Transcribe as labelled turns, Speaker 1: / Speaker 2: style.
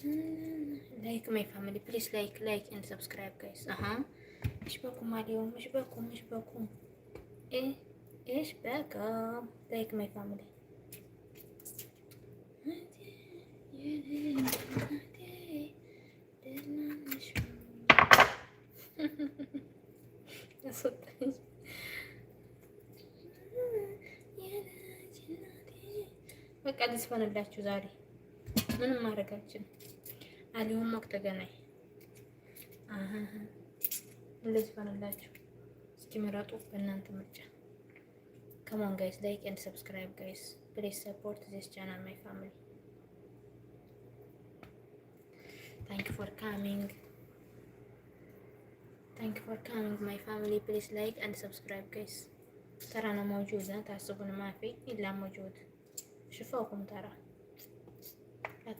Speaker 1: لايك ماي فاميلي بليز لايك اند سبسكرايب جايز. ايش بكم اليوم؟ ايش بكم ايه ايش بكم؟ لايك ماي فاميلي. በቃ ልስፈንላችሁ ዛሬ ምንም ማድረግ አልችልም። አሊሁም ወቅት ተገናኝ ልስፈንላችሁ። እስኪ ምረጡ በእናንተ ምርጫ። ከሞን ጋይስ ላይክ ኤንድ ሰብስክራይብ ጋይስ ፕሊዝ ሰፖርት ዚስ ቻናል ማይ ፋሚሊ ታንክ ፎር ካሚንግ ማይ ፋሚሊ ፕሊዝ ላይክ ኤንድ ሰብስክራይብ ጋይስ ترانا موجودة تعصبون ما في إلا موجود شوفوكم ترى لا